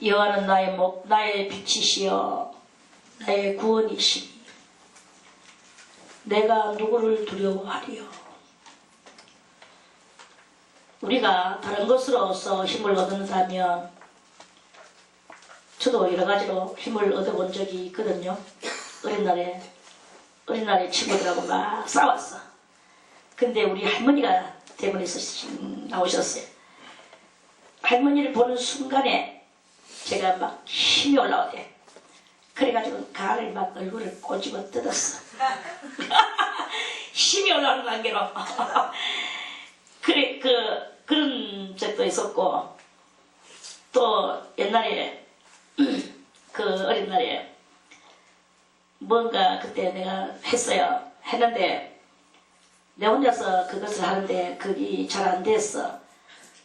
여호와는 나의 빛이시여 나의 구원이시니 내가 누구를 두려워하리요. 우리가 다른 것으로서 힘을 얻는다면 저도 여러 가지로 힘을 얻어본 적이 있거든요. 어린 날에 친구들하고 막 싸웠어. 근데 우리 할머니가 대문에서 나오셨어요. 할머니를 보는 순간에 제가 막 힘이 올라오대. 그래가지고 가를 막 얼굴을 꼬집어 뜯었어. 힘이 올라오는 관계로. 그래, 그런 적도 있었고, 또 옛날에, 어린 날에, 뭔가 그때 내가 했어요. 했는데, 내 혼자서 그것을 하는데, 그게 잘 안 됐어.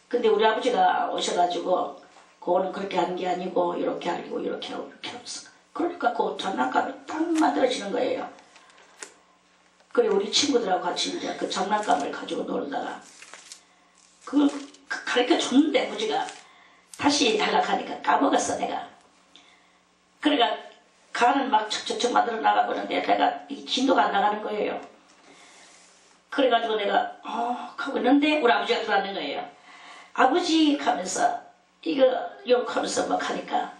근데 우리 아버지가 오셔가지고, 그거는 그렇게 하는 게 아니고, 이렇게 하고, 이렇게 하고, 이렇게 하면서. 그러니까 그 장난감이 딱 만들어지는 거예요. 그래, 우리 친구들하고 같이 이제 그 장난감을 가지고 놀다가, 그걸 가르쳐 줬는데, 아버지가 다시 하려고 하니까 까먹었어, 내가. 그러니까, 간은 막 척척척 만들어 나가고 있는데, 내가 이 진도가 안 나가는 거예요. 그래가지고 내가, 하고 있는데, 우리 아버지가 들어왔는 거예요. 아버지, 하면서, 이렇게 하면서 막 하니까,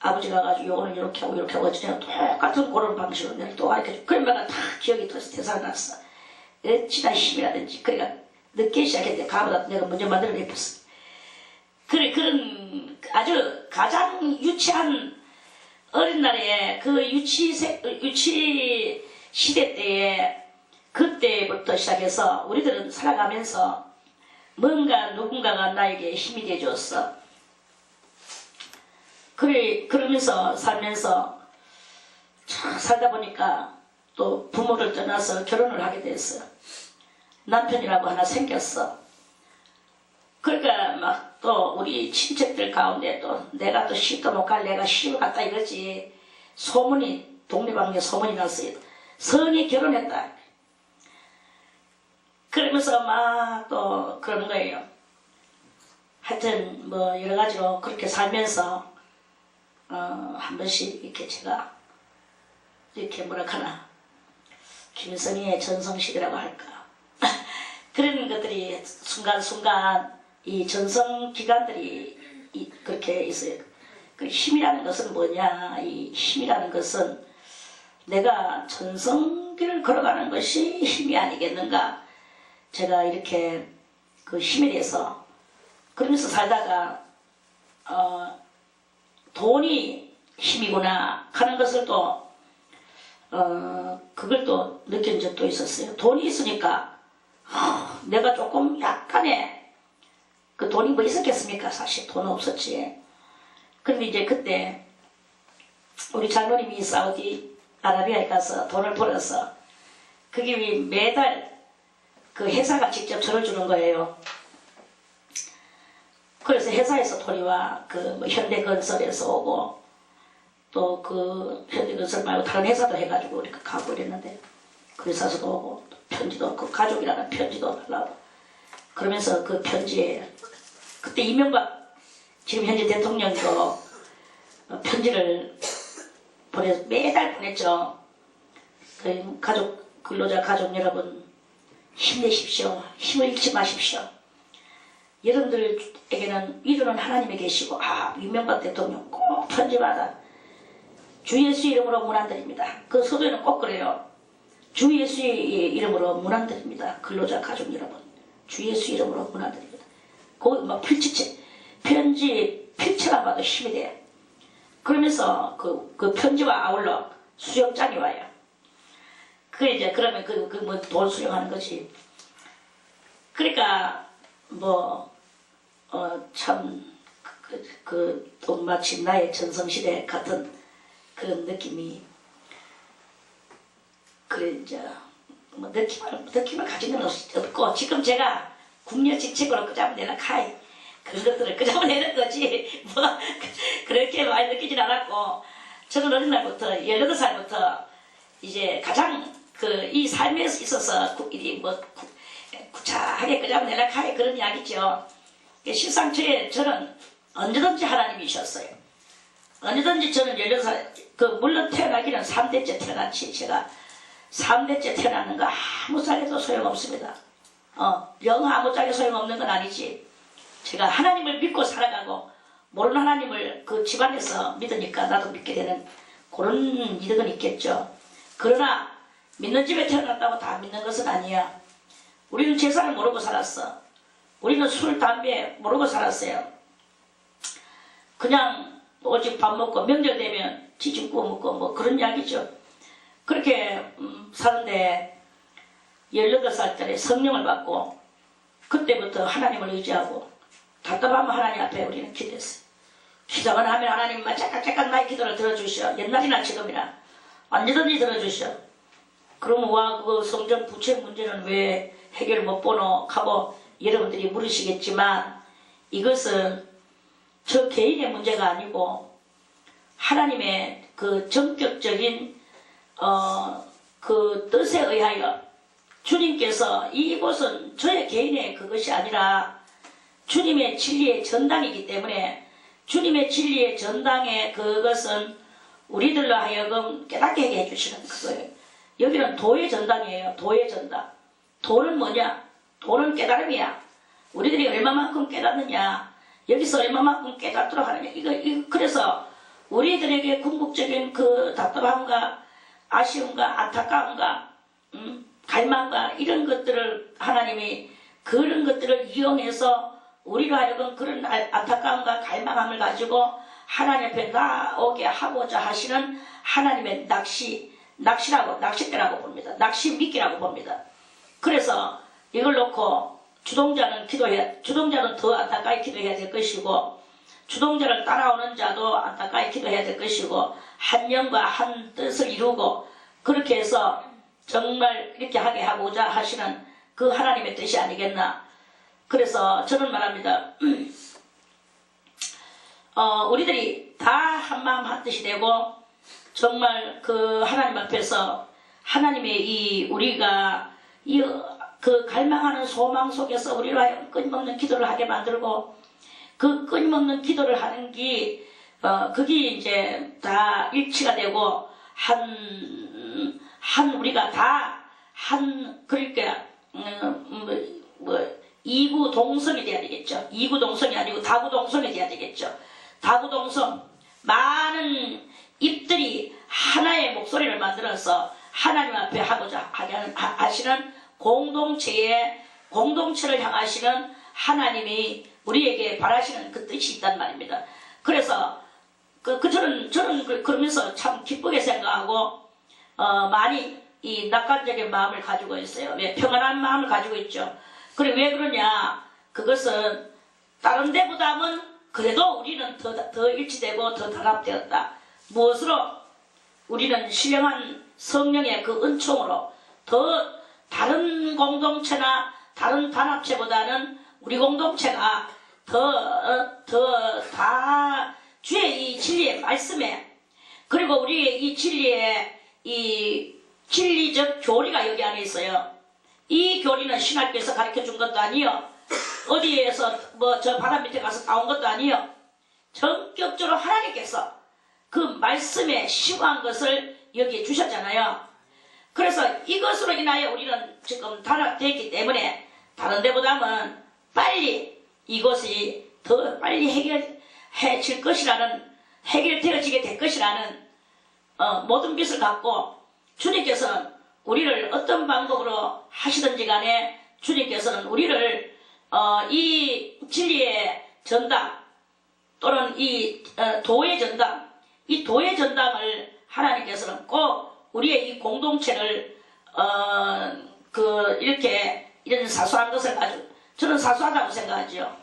아버지가 가지고 요거는 이렇게 하고 이렇게 하고 어쩌냐 똑같은 그런 방식으로 내가 또 가르쳐줘. 그러면 다 기억이 대사가 났어. 어찌나 힘이라든지. 그러니까 늦게 시작했는데 가보다 내가 먼저 만들어냈었어. 그래, 그런 아주 가장 유치한 어린 날에 그 유치 시대 때에 그때부터 시작해서 우리들은 살아가면서 뭔가 누군가가 나에게 힘이 돼줬어. 그러면서 살면서 살다 보니까 또 부모를 떠나서 결혼을 하게 됐어요. 남편이라고 하나 생겼어. 그러니까 막 또 우리 친척들 가운데 또 내가 또 시도 못 갈 내가 시집 갔다 이러지. 소문이 동네방네 소문이 났어요. 성이 결혼했다. 그러면서 막 또 그러는 거예요. 하여튼 뭐 여러 가지로 그렇게 살면서 한 번씩 이렇게 제가 이렇게 뭐랄까나 김선희의 전성시대라고 할까 그런 것들이 순간순간 이 전성기간들이 그렇게 있어요. 그 힘이라는 것은 뭐냐, 이 힘이라는 것은 내가 전성기를 걸어가는 것이 힘이 아니겠는가. 제가 이렇게 그 힘에 대해서 그러면서 살다가 돈이 힘이구나 하는 것을 또 그걸 또 느낀 적도 있었어요. 돈이 있으니까 내가 조금 약간의 그 돈이 뭐 있었겠습니까? 사실 돈은 없었지. 그런데 이제 그때 우리 장로님이 사우디 아라비아에 가서 돈을 벌어서 그게 매달 그 회사가 직접 절을 주는 거예요. 그래서 회사에서 돈이 와, 뭐 현대건설에서 오고, 또 그 현대건설 말고 다른 회사도 해가지고 이렇게 가고 이랬는데, 그 회사에서도 오고, 편지도, 그 가족이라는 편지도 달라고. 그러면서 그 편지에, 그때 이명박, 지금 현재 대통령도 편지를 매달 보냈죠. 그 근로자 가족 여러분, 힘내십시오. 힘을 잃지 마십시오. 여러분들에게는 이루는 하나님이 계시고 이명박 대통령 꼭 편지받아 주 예수 이름으로 문안드립니다. 그 서두에는 꼭 그래요. 주 예수의 이름으로 문안드립니다. 근로자 가족 여러분 주 예수 이름으로 문안드립니다. 거기 막 필지체 편지 필체만 봐도 힘이 돼. 그러면서 그 편지와 아울러 수령장이 와요. 이제 그러면 뭐 돈 수령하는 거지. 그러니까 참 또 마치 나의 전성시대 같은 그런 느낌이 그래 이제 뭐 느낌을 가지는 없고 지금 제가 국려직책으로 끄잡아내는 카이 그런 것들을 끄잡아내는 거지 뭐 그렇게 많이 느끼진 않았고 저는 어린 날부터 18살부터 이제 가장 이 삶에 있어서 구차하게 끄잡아내는 카이 그런 이야기죠. 실상초에 저는 언제든지 하나님이셨어요. 언제든지 저는 16살, 물론 태어나기는 3대째 태어났지. 제가 3대째 태어났는 거 아무 짝에도 소용없습니다. 영 아무 짝에 소용없는 건 아니지. 제가 하나님을 믿고 살아가고, 모르는 하나님을 그 집안에서 믿으니까 나도 믿게 되는 그런 이득은 있겠죠. 그러나 믿는 집에 태어났다고 다 믿는 것은 아니야. 우리는 제사를 모르고 살았어. 우리는 술, 담배 모르고 살았어요. 그냥 오직 밥 먹고 명절 되면 지짐 구워 먹고 뭐 그런 이야기죠. 그렇게 사는데 18살 때 성령을 받고 그때부터 하나님을 의지하고 답답하면 하나님 앞에 우리는 기도했어요. 기도만 하면 하나님만 잠깐 나의 기도를 들어주셔. 옛날이나 지금이나 언제든지 들어주셔. 그러면 와 그 성전 부채 문제는 왜 해결 못 보노 하고 여러분들이 물으시겠지만 이것은 저 개인의 문제가 아니고 하나님의 그 전격적인 그 뜻에 의하여 주님께서 이곳은 저의 개인의 그것이 아니라 주님의 진리의 전당이기 때문에 주님의 진리의 전당에 그것은 우리들로 하여금 깨닫게 하게 해주시는 그거예요. 여기는 도의 전당이에요. 도의 전당. 도는 뭐냐? 도는 깨달음이야. 우리들이 얼마만큼 깨닫느냐? 여기서 얼마만큼 깨닫도록 하느냐? 그래서 우리들에게 궁극적인 그 답답함과 아쉬움과 안타까움과 갈망과 이런 것들을 하나님이 그런 것들을 이용해서 우리로 하여금 그런 안타까움과 갈망함을 가지고 하나님 앞에 나오게 하고자 하시는 하나님의 낚싯대라고 봅니다. 낚시 미끼라고 봅니다. 그래서 이걸 놓고 주동자는 더 안타까이 기도해야 될 것이고 주동자를 따라오는 자도 안타까이 기도해야 될 것이고 한 영과 한 뜻을 이루고 그렇게 해서 정말 이렇게 하게 하고자 하시는 그 하나님의 뜻이 아니겠나. 그래서 저는 말합니다. 우리들이 다 한마음 한뜻이 되고 정말 그 하나님 앞에서 하나님의 우리가 그 갈망하는 소망 속에서 우리로 하여금 끊임없는 기도를 하게 만들고 그 끊임없는 기도를 하는 게 그게 이제 다 일치가 되고 우리가 다 그러니까 이구 동성이 돼야 되겠죠. 이구 동성이 아니고 다구 동성이 돼야 되겠죠. 다구 동성 많은 입들이 하나의 목소리를 만들어서 하나님 앞에 하고자 하시는 공동체를 향하시는 하나님이 우리에게 바라시는 그 뜻이 있단 말입니다. 그래서 저는 그러면서 참 기쁘게 생각하고 많이 이 낙관적인 마음을 가지고 있어요. 왜 평안한 마음을 가지고 있죠. 그래 왜 그러냐? 그것은 다른 데보다는 그래도 우리는 더 일치되고 더 단합되었다. 무엇으로? 우리는 신령한 성령의 그 은총으로 더 다른 공동체나 다른 단합체보다는 우리 공동체가 다 주의 이 진리의 말씀에 그리고 우리의 이 진리의 이 진리적 교리가 여기 안에 있어요. 이 교리는 신학교에서 가르쳐준 것도 아니요. 어디에서 저 바다 밑에 가서 따온 것도 아니요. 전격적으로 하나님께서 그 말씀에 심오한 것을 여기에 주셨잖아요. 그래서 이것으로 인하여 우리는 지금 단합되었기 때문에 다른 데보다는 빨리 이것이 더 빨리 해결되어지게 될 것이라는 모든 빛을 갖고 주님께서는 우리를 어떤 방법으로 하시든지 간에 주님께서는 우리를 이 진리의 전당 또는 이 도의 전당 이 도의 전당을 하나님께서는 꼭 우리의 이 공동체를 이렇게 이런 사소한 것을 가지고 저는 사소하다고 생각하죠.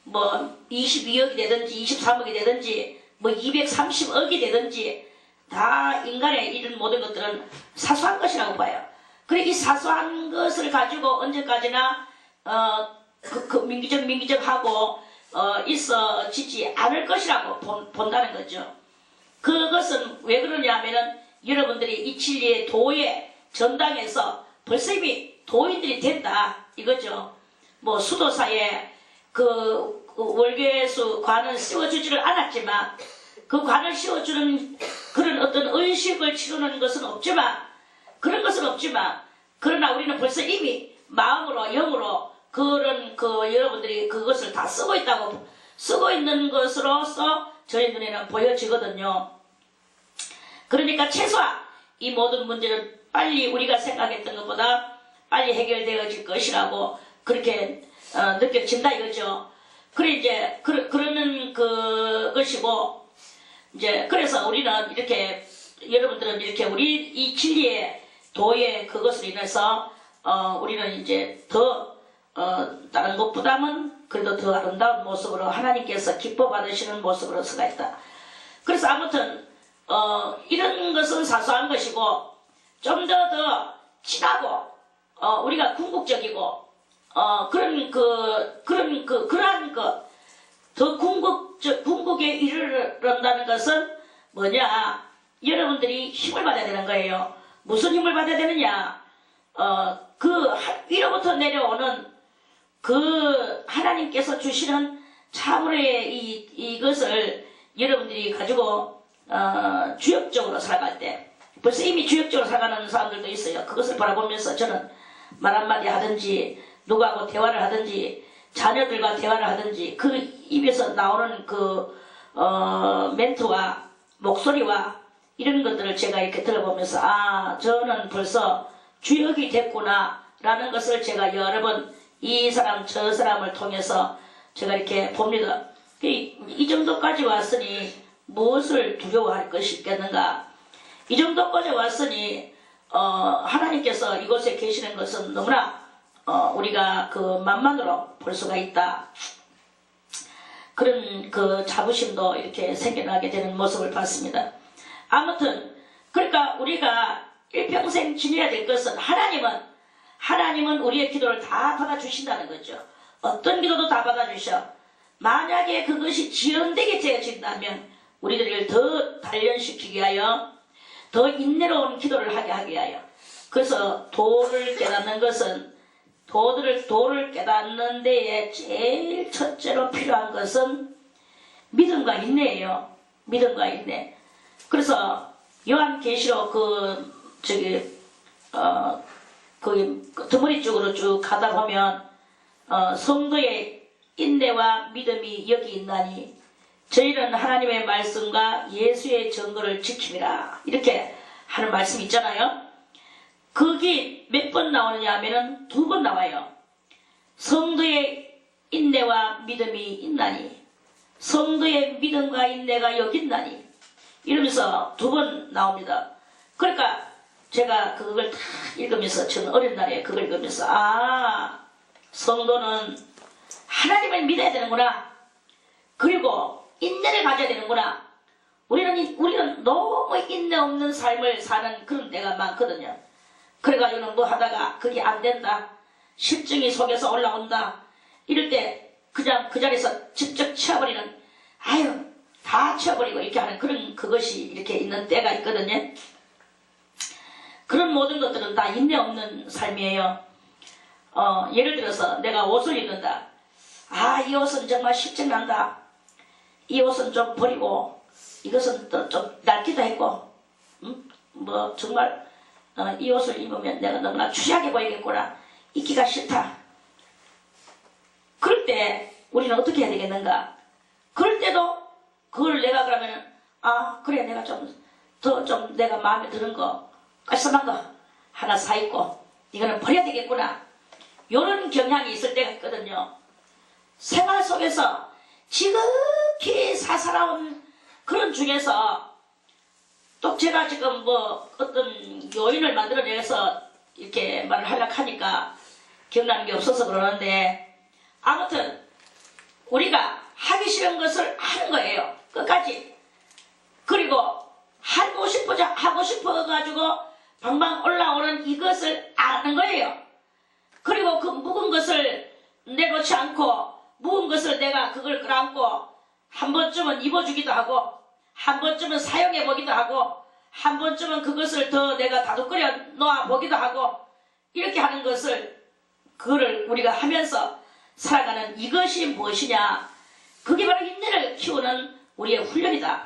뭐 22억이 되든지 23억이 되든지 뭐 230억이 되든지 다 인간의 이런 모든 것들은 사소한 것이라고 봐요. 그래 이 사소한 것을 가지고 언제까지나 민기적하고 있어지지 않을 것이라고 본다는 거죠. 그것은 왜 그러냐 하면은 여러분들이 이 진리의 도의 전당에서 벌써 이미 도인들이 된다 이거죠. 뭐 수도사에 그 월계수 관은 씌워주지를 않았지만 그 관을 씌워주는 그런 어떤 의식을 치르는 것은 없지만 그런 것은 없지만 그러나 우리는 벌써 이미 마음으로 영으로 그런 여러분들이 그것을 다 쓰고 있다고 쓰고 있는 것으로서 저희 눈에는 보여지거든요. 그러니까 최소한 이 모든 문제는 빨리 우리가 생각했던 것보다 빨리 해결되어질 것이라고 그렇게 느껴진다 이거죠. 그래 이제 그러는 그것이고 이제 그래서 우리는 이렇게 여러분들은 이렇게 우리 이 진리의 도의 그것을 인해서 우리는 이제 더 다른 것보다는 그래도 더 아름다운 모습으로 하나님께서 기뻐 받으시는 모습으로 서가 있다. 그래서 아무튼 이런 것은 사소한 것이고 좀 더 진하고 우리가 궁극적이고 그러한 더 궁극에 이르른다는 것은 뭐냐? 여러분들이 힘을 받아야 되는 거예요. 무슨 힘을 받아야 되느냐? 위로부터 내려오는 그 하나님께서 주시는 참으로의 이것을 여러분들이 가지고 주역적으로 살아갈 때 벌써 이미 주역적으로 살아가는 사람들도 있어요. 그것을 바라보면서 저는 말 한마디 하든지 누구하고 대화를 하든지 자녀들과 대화를 하든지 그 입에서 나오는 그 멘트와 목소리와 이런 것들을 제가 이렇게 들어보면서 아 저는 벌써 주역이 됐구나 라는 것을 제가 여러 번 이 사람 저 사람을 통해서 제가 이렇게 봅니다. 이 정도까지 왔으니 무엇을 두려워할 것이 있겠는가. 이 정도까지 왔으니 하나님께서 이곳에 계시는 것은 너무나 우리가 그 만만으로 볼 수가 있다. 그런 그 자부심도 이렇게 생겨나게 되는 모습을 봤습니다. 아무튼 그러니까 우리가 일평생 지녀야 될 것은 하나님은 우리의 기도를 다 받아주신다는 거죠. 어떤 기도도 다 받아주셔. 만약에 그것이 지연되게 되어진다면 우리들을 더 단련시키기 위하여 더 인내로운 기도를 하게 위하여 그래서 도를 깨닫는 것은 도를 깨닫는 데에 제일 첫째로 필요한 것은 믿음과 인내예요. 믿음과 인내. 그래서 요한계시록 거기 드머리 쪽으로 쭉 가다 보면 성도의 인내와 믿음이 여기 있나니 저희는 하나님의 말씀과 예수의 증거를 지킵니다. 이렇게 하는 말씀이 있잖아요. 거기 몇 번 나오느냐 하면은 2번 나와요. 성도의 인내와 믿음이 있나니 성도의 믿음과 인내가 여기 있나니 이러면서 2번 나옵니다. 그러니까 제가 그걸 다 읽으면서 저는 어린 날에 그걸 읽으면서 성도는 하나님을 믿어야 되는구나. 그리고 인내를 가져야 되는구나. 우리는 너무 인내 없는 삶을 사는 그런 때가 많거든요. 그래가지고는 뭐 하다가 그게 안 된다. 실증이 속에서 올라온다. 이럴 때 그냥 그 자리에서 직접 치워버리는 다 치워버리고 이렇게 하는 그것이 이렇게 있는 때가 있거든요. 그런 모든 것들은 다 인내 없는 삶이에요. 예를 들어서 내가 옷을 입는다. 이 옷은 정말 실증난다. 이 옷은 좀 버리고 이것은 또 좀 낡기도 했고 뭐 정말 이 옷을 입으면 내가 너무나 추하게 보이겠구나. 입기가 싫다. 그럴 때 우리는 어떻게 해야 되겠는가? 그럴 때도 그걸 내가 그러면 그래 내가 좀 내가 마음에 드는 거 깔끔한 거 하나 사입고 이거는 버려야 되겠구나. 이런 경향이 있을 때가 있거든요. 생활 속에서 지극히 사사로운 그런 중에서 또 제가 지금 뭐 어떤 요인을 만들어내서 이렇게 말을 하려고 하니까 기억나는 게 없어서 그러는데 아무튼 우리가 하기 싫은 것을 하는 거예요. 끝까지. 그리고 하고 싶어가지고 방방 올라오는 이것을 아는 거예요. 그리고 그 묵은 것을 내놓지 않고 묵은 것을 내가 그걸 끌어안고 한 번쯤은 입어주기도 하고 한 번쯤은 사용해보기도 하고 한 번쯤은 그것을 더 내가 다독거려 놓아보기도 하고 이렇게 하는 것을 그거를 우리가 하면서 살아가는 이것이 무엇이냐? 그게 바로 인내를 키우는 우리의 훈련이다.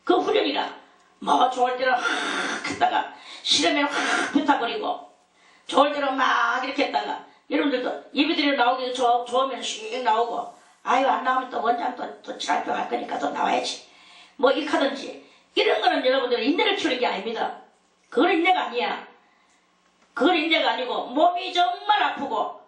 그 훈련이라 뭐 좋을 때는 확 했다가 싫으면 확 뱉어버리고 좋을 때는 막 이렇게 했다가 여러분들도 예배드리러 나오기 좋으면 씩 나오고 아유 안 나오면 또 원장 또 지랄병 할 거니까 또 나와야지 뭐 이렇게 하든지 이런 거는 여러분들 인내를 키우는 게 아닙니다. 그건 인내가 아니야. 그건 인내가 아니고 몸이 정말 아프고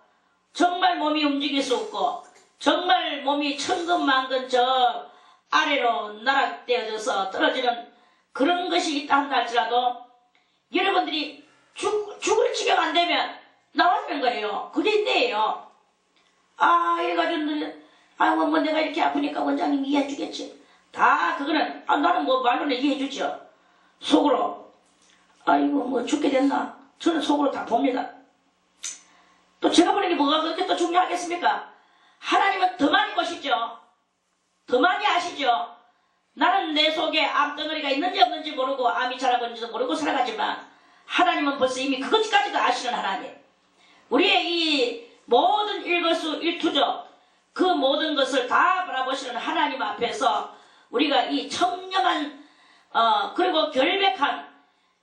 정말 몸이 움직일 수 없고 정말 몸이 천근만근 저 아래로 날아떼어져서 떨어지는 그런 것이 있다 한다 할지라도 여러분들이 죽을 지경 안 되면 나와주는 거예요. 그게 인내예요. 이래가지고 뭐 내가 이렇게 아프니까 원장님이 이해해 주겠지. 다 그거는 나는 뭐 말로는 이해해 주죠. 속으로 아이고 뭐 죽게 됐나. 저는 속으로 다 봅니다. 또 제가 보는 게 뭐가 그렇게 또 중요하겠습니까? 하나님은 더 많이 보시죠. 더 많이 아시죠. 나는 내 속에 암덩어리가 있는지 없는지 모르고 암이 자라고 있는지도 모르고 살아가지만 하나님은 벌써 이미 그것까지도 아시는 하나님. 우리의 이 모든 일거수일투족 그 모든 것을 다 바라보시는 하나님 앞에서 우리가 이 청렴한 그리고 결백한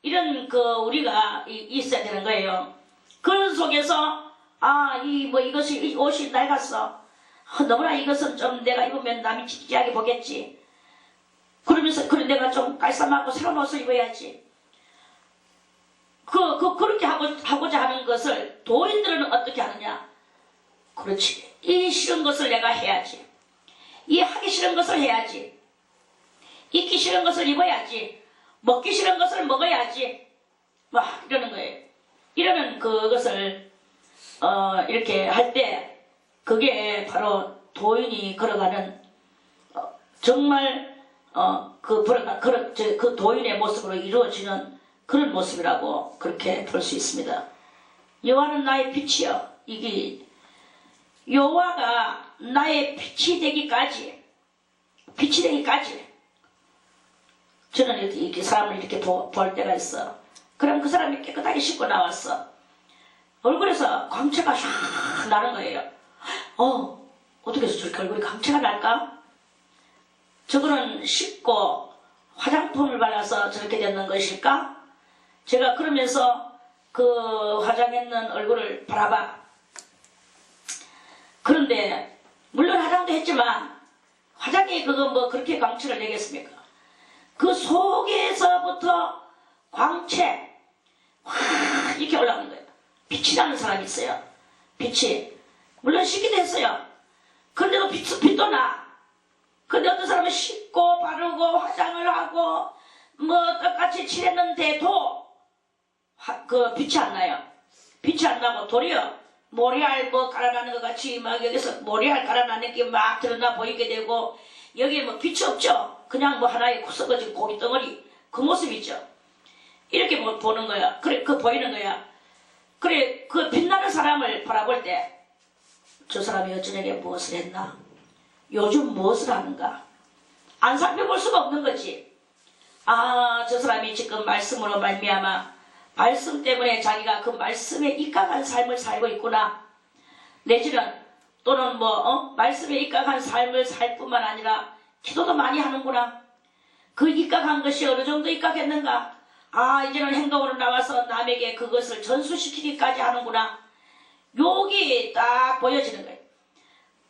이런 우리가 있어야 되는 거예요. 그 속에서 이것이 이 옷이 낡았어. 너무나 이것은 좀 내가 입으면 남이 지지하게 보겠지. 그러면서 그래 내가 좀 깔쌈하고 새로운 옷을 입어야지. 그렇게 하고자 하는 것을 도인들은 어떻게 하느냐? 그렇지. 이 싫은 것을 내가 해야지. 이 하기 싫은 것을 해야지. 입기 싫은 것을 입어야지. 먹기 싫은 것을 먹어야지. 막 이러는 거예요. 이러면 그것을 이렇게 할 때 그게 바로 도인이 걸어가는 정말 그 도인의 모습으로 이루어지는 그런 모습이라고 그렇게 볼 수 있습니다. 여호와는 나의 빛이여. 이게 여호와가 나의 빛이 되기까지 저는 이렇게 사람을 이렇게 볼 때가 있어. 그럼 그 사람이 깨끗하게 씻고 나왔어. 얼굴에서 광채가 샥 나는 거예요. 어떻게 해서 저렇게 얼굴에 광채가 날까? 저거는 씻고 화장품을 발라서 저렇게 됐는 것일까? 제가 그러면서 그 화장했는 얼굴을 바라봐. 그런데 물론 화장도 했지만 화장이 그거 뭐 그렇게 광채를 내겠습니까? 그 속에서부터 광채 확 이렇게 올라오는 거예요. 빛이 나는 사람이 있어요. 빛이 물론 씻기도 했어요. 그런데도 빛도 나. 근데 어떤 사람은 씻고 바르고 화장을 하고 뭐 똑같이 칠했는데도 그 빛이 안 나요. 빛이 안 나고 도리어 모래알 뭐 깔아나는 것 같이 막 여기서 모래알 깔아나는 게 막 드러나 보이게 되고 여기에 뭐 빛이 없죠. 그냥 뭐 하나의 구석어진 고기 덩어리 그 모습이죠. 이렇게 보는 거야. 그래 그 보이는 거야. 그래 그 빛나는 사람을 바라볼 때 저 사람이 어쩌내게 무엇을 했나? 요즘 무엇을 하는가? 안 살펴볼 수가 없는 거지. 저 사람이 지금 말씀으로 말미암아 말씀 때문에 자기가 그 말씀에 입각한 삶을 살고 있구나. 내지는 또는 말씀에 입각한 삶을 살 뿐만 아니라 기도도 많이 하는구나. 그 입각한 것이 어느 정도 입각했는가? 이제는 행동으로 나와서 남에게 그것을 전수시키기까지 하는구나. 여기 딱 보여지는 거예요.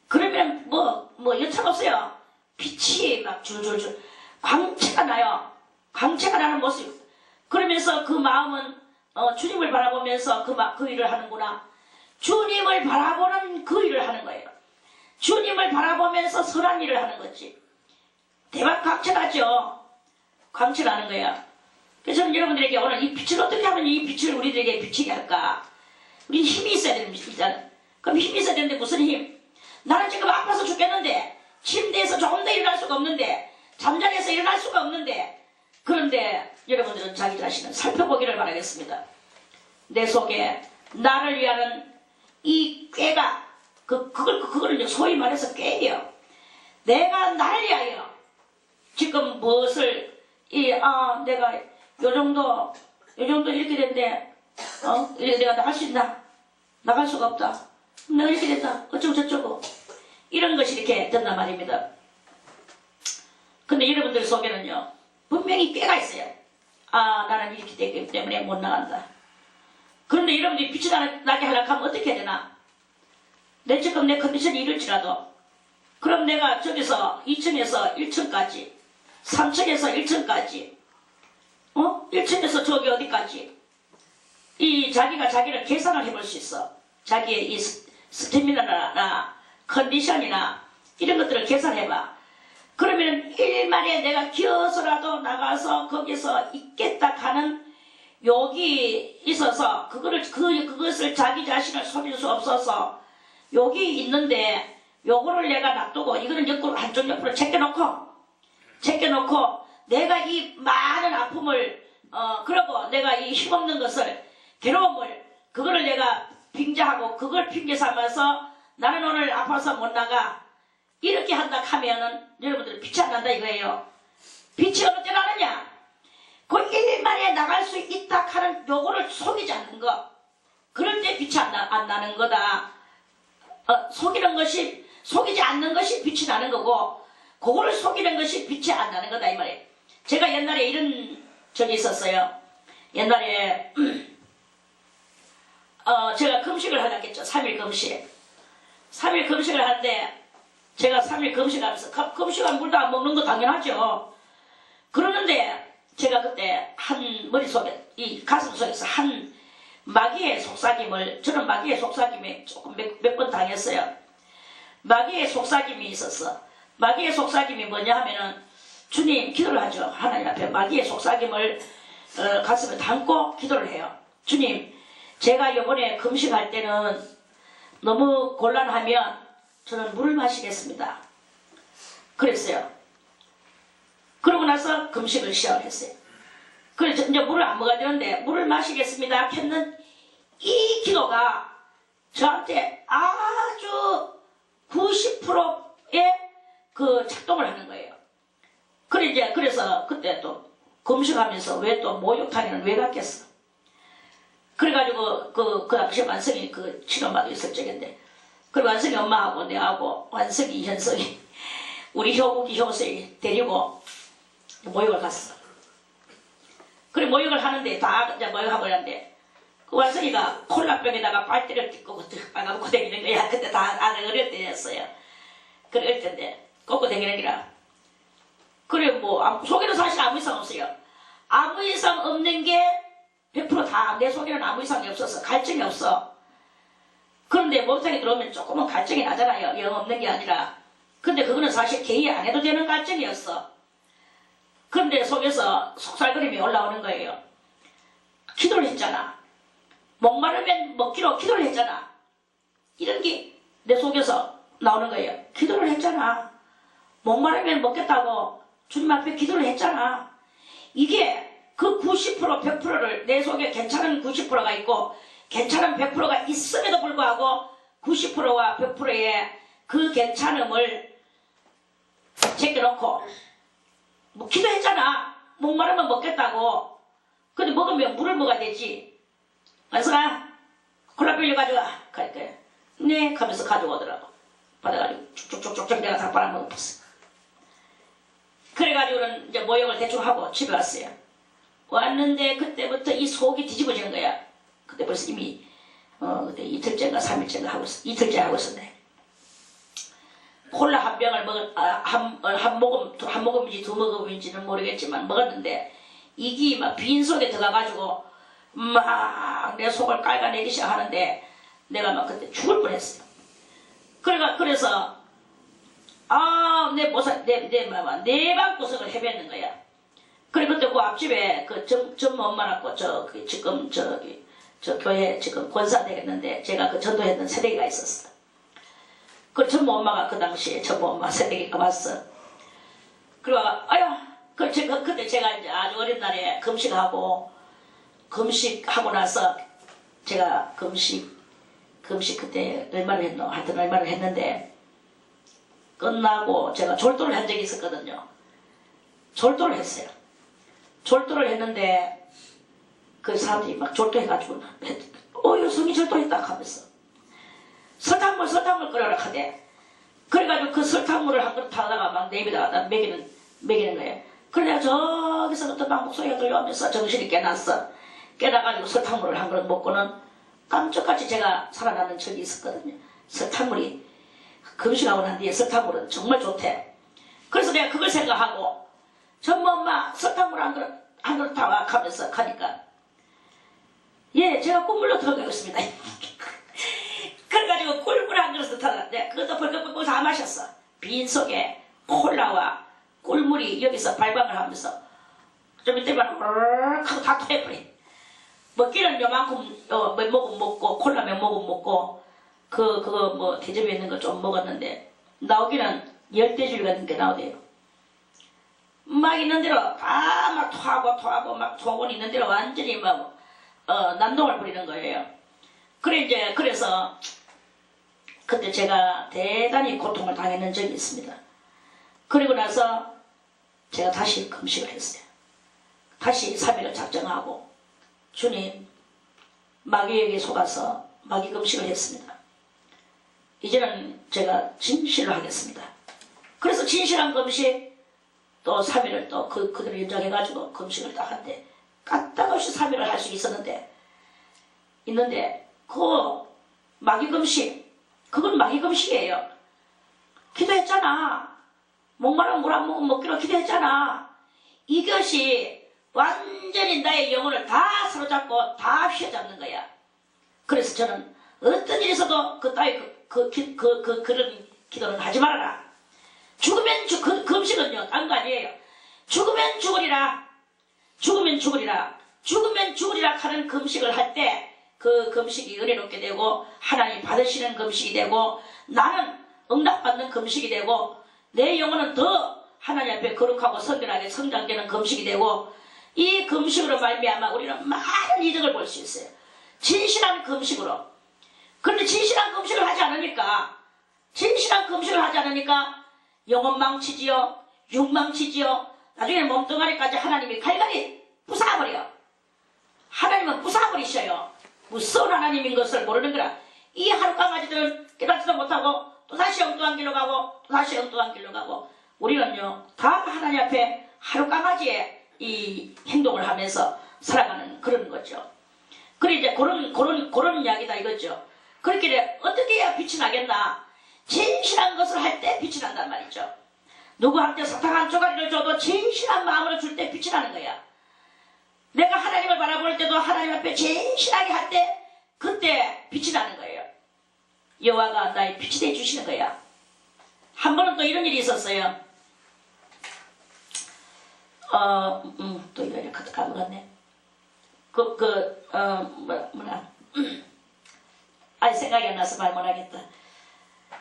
그러면 여차 없어요. 빛이 막 줄줄줄 광채가 나요. 광채가 나는 모습. 그러면서 그 마음은 주님을 바라보면서 그 일을 하는구나. 주님을 바라보는 그 일을 하는 거예요. 주님을 바라보면서 선한 일을 하는 거지. 대박 광채나죠. 광채나는 거야. 그래서 저는 여러분들에게 오늘 이 빛을 어떻게 하면 이 빛을 우리들에게 비치게 할까? 우리 힘이 있어야 됩니다. 일단은. 그럼 힘이 있어야 되는데 무슨 힘? 나는 지금 아파서 죽겠는데 침대에서 조금 더 일어날 수가 없는데 잠자리에서 일어날 수가 없는데 그런데 여러분들은 자기 자신을 살펴보기를 바라겠습니다. 내 속에 나를 위하는 이 꾀가 그거는 소위 말해서 꾀예요. 내가 나를 위하여 지금 무엇을 내가 요 정도 이렇게 됐는데 이렇게 내가 나갈 수 있나? 나갈 수가 없다. 내가 이렇게 됐다. 어쩌고 저쩌고 이런 것이 이렇게 된단 말입니다. 근데 여러분들 속에는요, 분명히 꾀가 있어요. 아, 나는 이렇게 되기 때문에 못 나간다. 그런데 여러분들이 빛이 나게 하려고 하면 어떻게 해야 되나? 내 지금 내 컨디션이 이럴지라도, 그럼 내가 저기서 2층에서 1층까지, 3층에서 1층까지, 1층에서 저기 어디까지, 이 자기가 자기를 계산을 해볼 수 있어. 자기의 이 스태미나나 컨디션이나 이런 것들을 계산해봐. 그러면 일말에 내가 기어서라도 나가서 거기서 있겠다 하는 욕이 있어서 그것을 자기 자신을 속일 수 없어서 욕이 있는데 요거를 내가 놔두고 이거는 옆으로 한쪽 옆으로 제껴놓고 내가 이 많은 아픔을 그러고 내가 이 힘없는 것을 괴로움을 그거를 내가 빙자하고 그걸 핑계 삼아서 나는 오늘 아파서 못 나가 이렇게 한다 하면은 여러분들 빛이 안 난다 이거예요. 빛이 어느 때 나느냐? 그 일만에 나갈 수 있다 하는 요거를 속이지 않는 거. 그럴 때 빛이 안 나는 거다. 속이지 않는 것이 빛이 나는 거고 그거를 속이는 것이 빛이 안 나는 거다 이 말이에요. 제가 옛날에 이런 적이 있었어요. 옛날에 제가 금식을 하겠죠. 3일 금식. 3일 금식을 하는데 제가 3일 금식하면서 금식하면 물도 안 먹는 거 당연하죠. 그러는데 제가 그때 한 머릿속에 이 가슴 속에서 한 마귀의 속삭임을 저는 마귀의 속삭임에 조금 몇 번 당했어요. 마귀의 속삭임이 있었어. 마귀의 속삭임이 뭐냐 하면은 주님 기도를 하죠. 하나님 앞에 마귀의 속삭임을 가슴에 담고 기도를 해요. 주님 제가 이번에 금식할 때는 너무 곤란하면 저는 물을 마시겠습니다. 그랬어요. 그러고 나서 금식을 시작을 했어요. 그래서 이제 물을 안 먹어야 되는데 물을 마시겠습니다 했는 이 기도가 저한테 아주 90%의 그 작동을 하는 거예요. 그래서 그때 또 금식하면서 왜 또 목욕탕에는 왜 갔겠어? 그래가지고 그 당시 완성이 그 치료마도 있을 적인데 그리고 완성이 엄마하고 내하고 완성이 현성이 우리 효국이 효수이 데리고 모욕을 갔어. 그래 모욕을 하는데 다 이제 모욕하고 하는데 그 완성이가 콜라병에다가 빨대를 띠고 빨가먹고 다니는 거야. 그때 다 아들 어릴 때였어요. 그래 어릴 때인데 꽂고 다니는 기라. 그래 뭐 속에는 사실 아무 이상 없어요. 아무 이상 없는 게 100% 다 내 속에는 아무 이상이 없어서 갈증이 없어. 그런데 목욕탕에 들어오면 조금은 갈증이 나잖아요. 영 없는 게 아니라. 근데 그거는 사실 개의 안 해도 되는 갈증이었어. 그런데 속에서 속살거림이 올라오는 거예요. 기도를 했잖아. 목마르면 먹기로 기도를 했잖아. 이런 게 내 속에서 나오는 거예요. 기도를 했잖아. 목마르면 먹겠다고 주님 앞에 기도를 했잖아. 이게 그 90% 100%를 내 속에 괜찮은 90%가 있고 괜찮은 100%가 있음에도 불구하고 90%와 100%의 그 괜찮음을 제껴놓고 뭐 기도했잖아. 목마르면 먹겠다고. 근데 먹으면 물을 먹어야 되지. 완성아 콜라 빌려 가져와. 그러니까 네 하면서 가져오더라고. 받아가지고 쭉쭉쭉쭉 내가 다 빨아먹었어. 그래가지고는 이제 모욕을 대충 하고 집에 왔어요. 왔는데 그때부터 이 속이 뒤집어지는 거야. 그때 벌써 이미 그때 이틀째인가 3일째인가 하고 있어. 이틀째 하고 있었네. 콜라 한 병을 한 모금인지 두 모금인지는 모르겠지만 먹었는데 이게 막 빈 속에 들어가가지고 막 내 속을 깔아내기 시작하는데 내가 막 그때 죽을 뻔했어요. 그래서 내 방구석을 헤맸는 거야. 그래 그때 그 앞집에 그 전무 엄마라고 지금 저 교회 지금 권사 되겠는데 제가 그 전도했던 새내기가 있었어. 그 전무 엄마가 그 당시에 전무 엄마 새내기가 왔어. 그리고 그때 제가 이제 아주 어린 날에 금식하고 나서 제가 금식 그때 얼마를 했노? 하여튼 얼마를 했는데 끝나고 제가 졸도를 한 적이 있었거든요. 졸도를 했어요. 졸도를 했는데 그 사람들이 막 졸도해가지고 여성이 졸도했다 하면서 설탕물 끓여라 하대. 그래가지고 그 설탕물을 한 그릇 타다가 막 내비다가 먹이는 거예요. 그래 내가 저기서 어떤 막 목소리가 들려오면서 정신이 깨났어. 깨나가지고 설탕물을 한 그릇 먹고는 깜짝같이 제가 살아나는 적이 있었거든요. 설탕물이 금식하고 난 뒤에 설탕물은 정말 좋대. 그래서 내가 그걸 생각하고 전부 엄마 설탕물 한 그릇 타와 가면서 가니까 예 제가 꿀물로 들어가겠습니다. 그래가지고 꿀물 한 그릇을 타다 내가 그것도 벌컥벌컥 다 마셨어. 빈속에 콜라와 꿀물이 여기서 발광을 하면서 좀 이때만 하고 다 토해버린. 먹기는 요만큼 몇 모금 먹고 콜라 몇 모금 먹고 그거 뭐 대접에 있는 거 좀 먹었는데 나오기는 열대줄 같은 게 나오대요. 막 있는 대로 다 막 토하고 막 속은 있는 대로 완전히 막 난동을 부리는 거예요. 그래서 그때 제가 대단히 고통을 당했는 적이 있습니다. 그리고 나서 제가 다시 금식을 했어요. 다시 3일을 작정하고 주님 마귀에게 속아서 마귀 금식을 했습니다. 이제는 제가 진실로 하겠습니다. 그래서 진실한 금식 또 3일을 또 그대로 연장해가지고 금식을 딱 한데 까딱없이 3일을 할 수 있는데 그 마귀 금식 그건 마귀 금식이에요. 기도했잖아. 목마른 물 한 모금 먹기로 기도했잖아. 이것이 완전히 나의 영혼을 다 사로잡고 다 휘어잡는 거야. 그래서 저는 어떤 일이 있어도 그런 기도는 하지 말아라. 죽으면 그 음식은요 딴 거 아니에요. 죽으면 죽으리라. 죽으면 죽으리라 하는 금식을 할 때 그 금식이 은혜롭게 되고 하나님 받으시는 금식이 되고 나는 응답받는 금식이 되고 내 영혼은 더 하나님 앞에 거룩하고 선결하게 성장되는 금식이 되고 이 금식으로 말미암아 우리는 많은 이득을 볼 수 있어요. 진실한 금식으로. 그런데 진실한 금식을 하지 않으니까 영혼 망치지요. 육 망치지요. 나중에는 몸뚱아리까지 하나님이 갈갈이 부숴버려. 하나님은 부숴버리셔요. 무서운 하나님인 것을 모르는 거라. 이 하루 강아지들은 깨닫지도 못하고 또다시 엉뚱한 길로 가고 또다시 엉뚱한 길로 가고 우리는요 다 하나님 앞에 하루 강아지의 이 행동을 하면서 살아가는 그런 거죠. 그래 이제 그런 이야기다 이거죠. 그렇게 어떻게 해야 빛이 나겠나? 진실한 것을 할 때 빛이 난단 말이죠. 누구한테 사탕 한 조각을 줘도 진실한 마음으로 줄 때 빛이 나는 거야. 내가 하나님을 바라볼 때도 하나님 앞에 진실하게 할 때 그때 빛이 나는 거예요. 여호와가 나의 빛이 되어주시는 거야. 한 번은 또 이런 일이 있었어요. 또 이거 까먹었네. 아니 생각이 안 나서 말 못하겠다.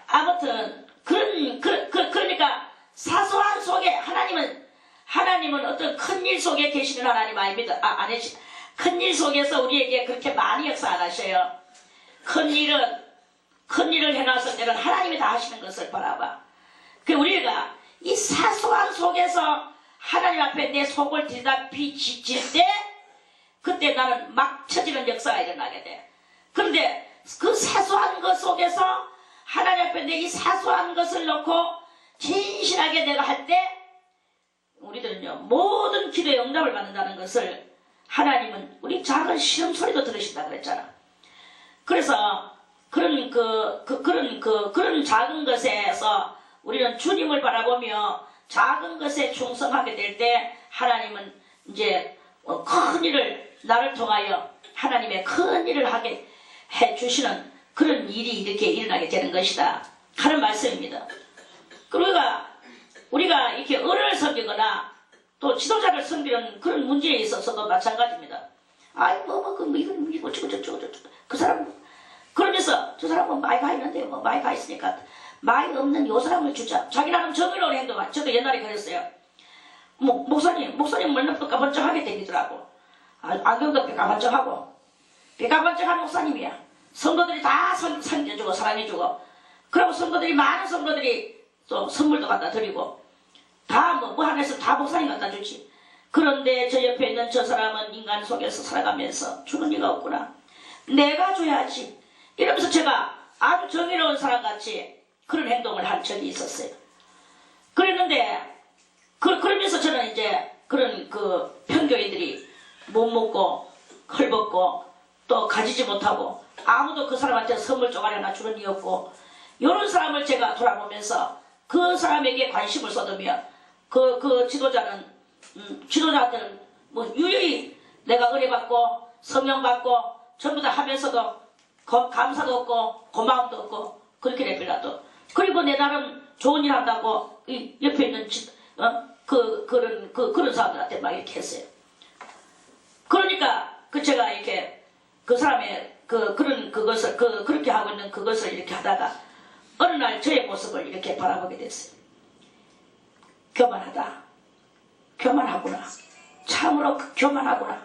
아무튼 그러니까 사소한 속에 하나님은 어떤 큰일 속에 계시는 하나님 아닙니다. 큰일 속에서 우리에게 그렇게 많이 역사 안 하셔요. 큰일을 해놨을 때는 하나님이 다 하시는 것을 바라봐. 우리가 이 사소한 속에서 하나님 앞에 내 속을 들이다 비칠 때 그때 나는 막 쳐지는 역사가 일어나게 돼. 그런데 그 사소한 것 속에서 하나님 앞에 내 이 사소한 것을 놓고 진실하게 내가 할 때 우리들은요 모든 기도에 응답을 받는다는 것을 하나님은 우리 작은 시험 소리도 들으신다 그랬잖아. 그래서 그런 작은 것에서 우리는 주님을 바라보며 작은 것에 충성하게 될 때 하나님은 이제 큰 일을 나를 통하여 하나님의 큰 일을 하게 해주시는 그런 일이 이렇게 일어나게 되는 것이다 하는 말씀입니다. 그러니까 우리가 이렇게 어른을 섬기거나 또 지도자를 섬기는 그런 문제에 있어서도 마찬가지입니다. 아이 이거 저거 그 사람 그러면서 저 사람은 마이가 있는데 뭐 마이가 있으니까 마이가 없는 요 사람을 주자. 자기 나름 정의로운 행동을. 저도 옛날에 그랬어요. 목사님 멀쩡 까번쩍하게 되더라고. 안경도 빼까번쩍하고 빼까번쩍한 목사님이야. 성도들이 다 섬겨주고 사랑해주고 그리고 많은 성도들이 또 선물도 갖다 드리고 다 뭐 하나 있으면 다 목사님 갖다 주지. 그런데 저 옆에 있는 저 사람은 인간 속에서 살아가면서 주는 이가 없구나. 내가 줘야지. 이러면서 제가 아주 정의로운 사람같이 그런 행동을 한 적이 있었어요. 그랬는데 그러면서 저는 이제 그런 그 편교인들이 못 먹고 헐벗고 또 가지지 못하고 아무도 그 사람한테 선물 쪼가리 하나 주는 이 없고 이런 사람을 제가 돌아보면서 그 사람에게 관심을 쏟으며 그 지도자는 지도자한테는 뭐 유유히 내가 은혜받고 성령받고 전부 다 하면서도 감사도 없고 고마움도 없고 그렇게 내빌라도 그리고 내 나름 좋은 일 한다고 이 옆에 있는 그런 사람들한테 막 이렇게 했어요. 그러니까 제가 이렇게 그 사람의 그것을 그렇게 하고 있는 그것을 이렇게 하다가 어느 날 저의 모습을 이렇게 바라보게 됐어요. 교만하다. 교만하구나. 참으로 교만하구나.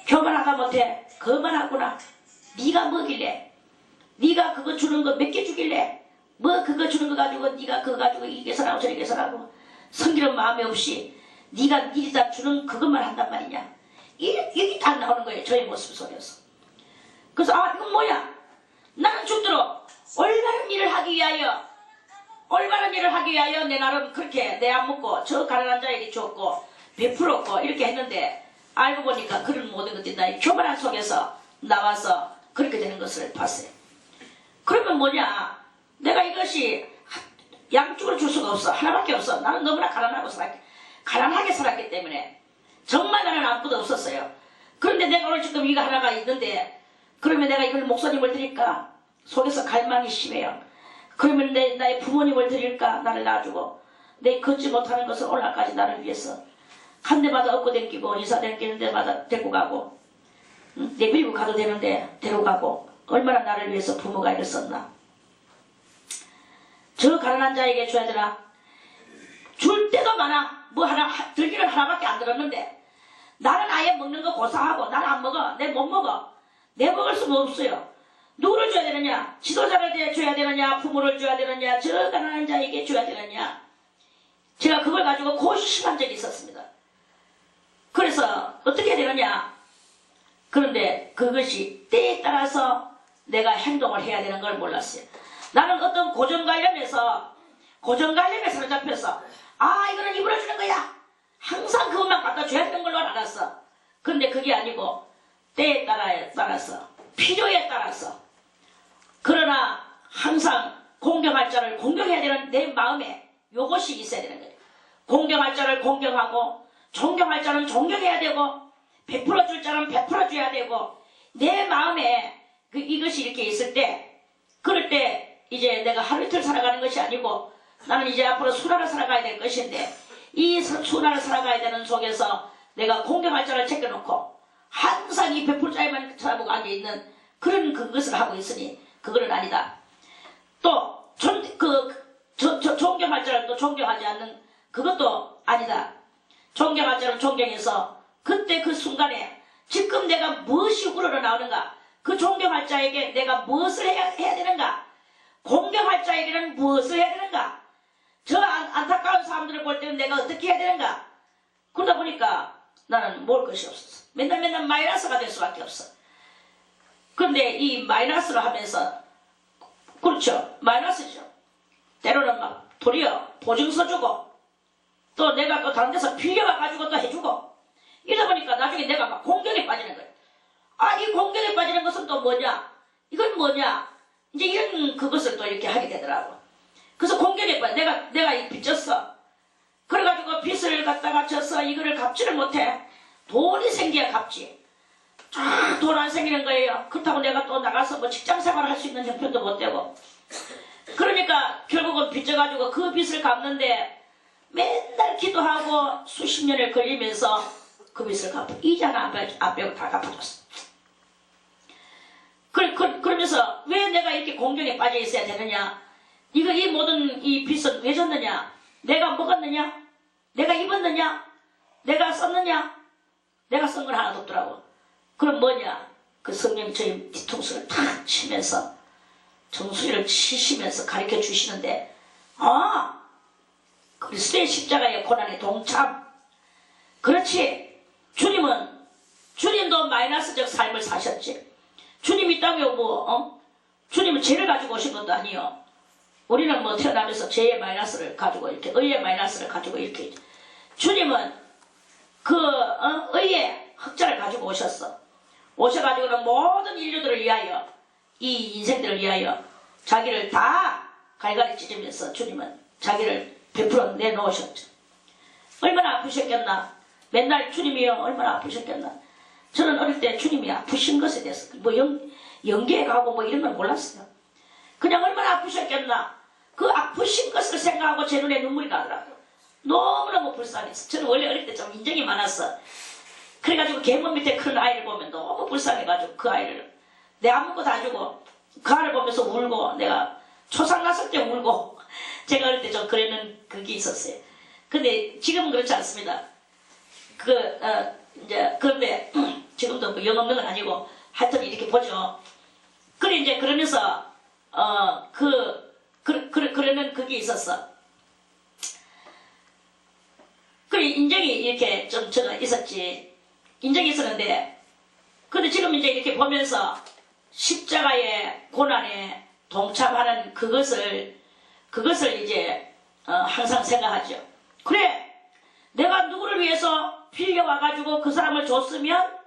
교만하다 못해 거만하구나. 네가 뭐길래? 네가 그거 주는 거 몇 개 주길래? 뭐 그거 주는 거 가지고 네가 그거 가지고 이 개선하고 저리 개선하고 성기는 마음이 없이 네가 니다 주는 그것만 한단 말이냐. 여기 다 나오는 거예요. 저의 모습 속에서. 그래서 이건 뭐야? 나는 죽도록 올바른 일을 하기 위하여 내 나름 그렇게 내 안 먹고 저 가난한 자에게 줬고 베풀었고 이렇게 했는데 알고 보니까 그런 모든 것들이 나의 교만한 속에서 나와서 그렇게 되는 것을 봤어요. 그러면 뭐냐? 내가 이것이 양쪽으로 줄 수가 없어. 하나밖에 없어. 나는 너무나 가난하게 살았기 때문에 정말 나는 아무것도 없었어요. 그런데 내가 오늘 지금 이거 하나가 있는데 그러면 내가 이걸 목사님을 드릴까? 속에서 갈망이 심해요. 그러면 나의 부모님을 드릴까? 나를 놔주고 내 걷지 못하는 것을 오늘까지 나를 위해서 한 대마다 업고 댕기고 이사 댕기는 데마다 데리고 가고 내밀고 가도 되는데 데려가고 얼마나 나를 위해서 부모가 일을 썼나. 저 가난한 자에게 줘야 되나? 줄 때도 많아. 뭐 하나 들기는 하나밖에 안 들었는데 나는 아예 먹는 거 고사하고 나는 안 먹어. 내 못 먹어. 내 먹을 수가 없어요. 누구를 줘야 되느냐? 지도자를 줘야 되느냐? 부모를 줘야 되느냐? 저 가난한 자에게 줘야 되느냐? 제가 그걸 가지고 고심한 적이 있었습니다. 그래서 어떻게 되느냐? 그런데 그것이 때에 따라서 내가 행동을 해야 되는 걸 몰랐어요. 나는 어떤 고정관념에서 사로잡혀서 이거는 입으로 주는 거야. 항상 그것만 갖다 줘야 되는 걸로 알았어. 그런데 그게 아니고 때에 따라서 필요에 따라서 그러나 항상 공경할 자를 공경해야 되는 내 마음에 요것이 있어야 되는 거예요. 공경할 자를 공경하고 존경할 자는 존경해야 되고 베풀어 줄 자는 베풀어 줘야 되고 내 마음에 이것이 이렇게 있을 때 그럴 때 이제 내가 하루 이틀 살아가는 것이 아니고 나는 이제 앞으로 수나를 살아가야 될 것인데 이 수나를 살아가야 되는 속에서 내가 공경할 자를 챙겨놓고 항상 이 베풀 자에만 쳐다보고 앉아있는 그런 그것을 하고 있으니 그거는 아니다. 또 존경할 자를 또 존경하지 않는 그것도 아니다. 존경할 자를 존경해서 그때 그 순간에 지금 내가 무엇이 우러나오는가 그 존경할 자에게 내가 무엇을 해야 되는가 공경할 자에게는 무엇을 해야 되는가 저 안타까운 사람들을 볼 때는 내가 어떻게 해야 되는가 그러다 보니까 나는 먹을 것이 없었어. 맨날 마이너스가 될 수밖에 없어. 그런데 이 마이너스를 하면서 그렇죠. 마이너스죠. 때로는 막 도리어 보증서 주고 또 내가 또 다른 데서 빌려와가지고 또 해주고 이러다 보니까 나중에 내가 막 공경에 빠지는 거예요. 이 공경에 빠지는 것은 또 뭐냐? 이건 뭐냐? 이제 이런 그것을 또 이렇게 하게 되더라고. 그래서 공경에 빠져. 내가 이 빚졌어. 그래가지고 빚을 갖다가 져서 이거를 갚지를 못해. 돈이 생겨야 갚지. 돈 안 생기는 거예요. 그렇다고 내가 또 나가서 뭐 직장 생활을 할 수 있는 형편도 못 되고. 그러니까 결국은 빚져가지고 그 빚을 갚는데 맨날 기도하고 수십 년을 걸리면서 그 빚을 갚아. 이자는 안 빼고 다 갚아줬어. 그러면서 왜 내가 이렇게 공경에 빠져 있어야 되느냐? 이 모든 이 빚은 왜 졌느냐? 내가 먹었느냐? 내가 입었느냐? 내가 썼느냐? 내가 쓴 건 하나도 없더라고. 그럼 뭐냐? 그 성령이 저희 뒤통수를 탁 치면서 정수리를 치시면서 가르쳐 주시는데 그리스도의 십자가의 고난의 동참. 그렇지. 주님도 마이너스적 삶을 사셨지. 주님이 있다며 주님은 죄를 가지고 오신 것도 아니요. 우리는 뭐 태어나면서 죄의 마이너스를 가지고 이렇게 의의 마이너스를 가지고 이렇게 주님은 그 의의 흑자를 가지고 오셔가지고는 모든 인류들을 위하여 이 인생들을 위하여 자기를 다 갈갈이 찢으면서 주님은 자기를 베풀어 내놓으셨죠. 얼마나 아프셨겠나. 맨날 주님이요 얼마나 아프셨겠나. 저는 어릴 때 주님이 아프신 것에 대해서 뭐 연계에 가고 뭐 이런 걸 몰랐어요. 그냥 얼마나 아프셨겠나. 그 아프신 것을 생각하고 제 눈에 눈물이 나더라고요. 너무너무 불쌍했어. 저는 원래 어릴 때 좀 인정이 많았어. 그래가지고 계문 밑에 큰 아이를 보면 너무 불쌍해가지고 그 아이를 내가 아무것도 안 주고 그 아이를 보면서 울고 내가 초상 났을 때 울고 제가 어릴 때 좀 그랬는 그게 있었어요. 근데 지금은 그렇지 않습니다. 이제 그런데 지금도 뭐 영 없는 건 아니고 하여튼 이렇게 보죠. 그래 이제 그러면서 그러는 그게 있었어. 그래 인정이 이렇게 좀 저가 있었지. 인정이 있었는데 근데 지금 이제 이렇게 보면서 십자가의 고난에 동참하는 그것을 이제 항상 생각하죠. 그래 내가 누구를 위해서 빌려와가지고 그 사람을 줬으면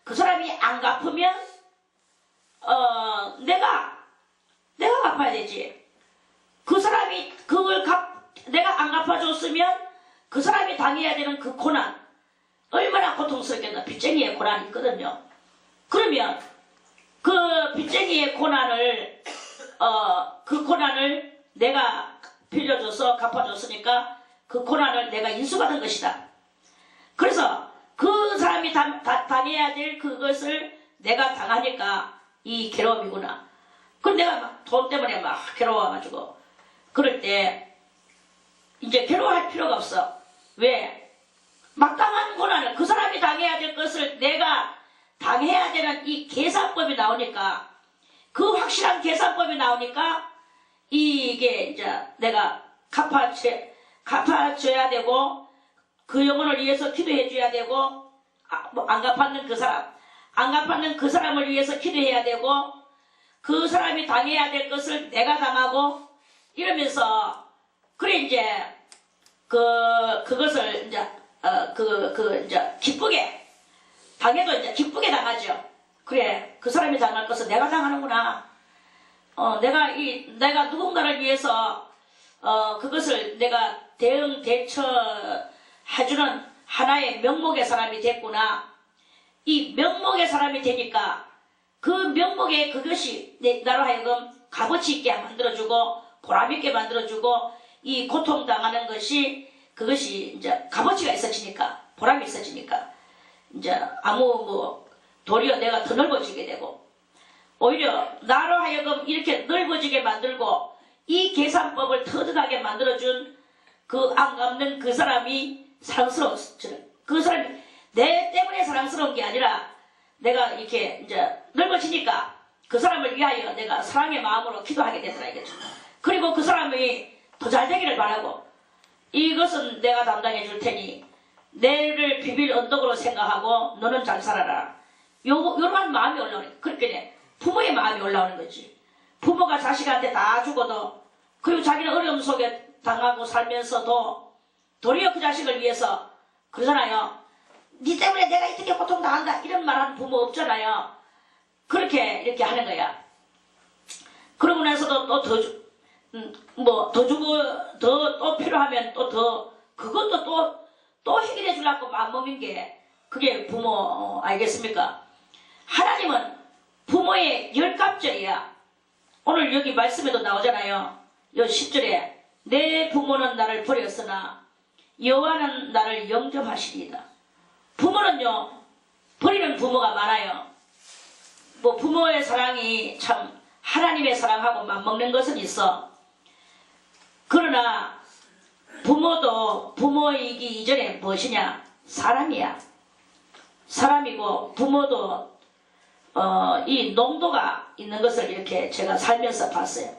그 사람이 안 갚으면 내가 갚아야 되지. 그 사람이 그걸 내가 안 갚아줬으면 그 사람이 당해야 되는 그 고난 얼마나 고통스럽겠나. 빚쟁이의 고난이 있거든요. 그러면 그 빚쟁이의 고난을 그 고난을 내가 빌려줘서 갚아줬으니까 그 고난을 내가 인수받은 것이다. 그래서 그 사람이 당해야 될 그것을 내가 당하니까 이 괴로움이구나. 그럼 내가 막 돈 때문에 막 괴로워가지고 그럴 때 이제 괴로워할 필요가 없어. 왜? 마땅한 고난을 그 사람이 당해야 될 것을 내가 당해야 되는 이 계산법이 나오니까 그 확실한 계산법이 나오니까 이게 이제 내가 갚아줘야 되고 그 영혼을 위해서 기도해 줘야 되고 안 갚았는 그 사람을 위해서 기도해야 되고 그 사람이 당해야 될 것을 내가 당하고 이러면서 그래 이제 그것을 이제 이제 기쁘게 당해도 이제 기쁘게 당하죠. 그래 그 사람이 당할 것을 내가 당하는구나. 내가 누군가를 위해서 그것을 내가 대처해주는 하나의 명목의 사람이 됐구나. 이 명목의 사람이 되니까 그 명목의 그것이 나로 하여금 값어치 있게 만들어주고 보람있게 만들어주고 이 고통당하는 것이 그것이 이제 값어치가 있어지니까 보람이 있어지니까 이제 도리어 내가 더 넓어지게 되고 오히려 나로 하여금 이렇게 넓어지게 만들고 이 계산법을 터득하게 만들어준 그 안 갚는 그 사람이 사랑스러웠어요. 그 사람이 내 때문에 사랑스러운 게 아니라 내가 이렇게 이제 넓어지니까 그 사람을 위하여 내가 사랑의 마음으로 기도하게 되더라 이거죠. 그리고 그 사람이 더 잘 되기를 바라고 이것은 내가 담당해 줄 테니 내를 비빌 언덕으로 생각하고 너는 잘 살아라. 요런 마음이 올라오는 거예요. 그렇게 부모의 마음이 올라오는 거지. 부모가 자식한테 다 주고도 그리고 자기는 어려움 속에 당하고 살면서도 도리어 그 자식을 위해서 그러잖아요. 니 때문에 내가 이렇게 고통당한다 이런 말하는 부모 없잖아요. 그렇게 이렇게 하는 거야. 그러고 나서도 더 주고 또 필요하면 그것도 또 해결해 주려고 마음먹는 게 그게 부모 알겠습니까? 하나님은 부모의 열갑절이야. 오늘 여기 말씀에도 나오잖아요. 요 10절에 내 부모는 나를 버렸으나 여호와는 나를 영접하시리이다. 부모는요 버리는 부모가 많아요. 부모의 사랑이 참 하나님의 사랑하고 맞먹는 것은 있어. 그러나 부모도 부모이기 이전에 무엇이냐? 사람이야. 사람이고 부모도 이 농도가 있는 것을 이렇게 제가 살면서 봤어요.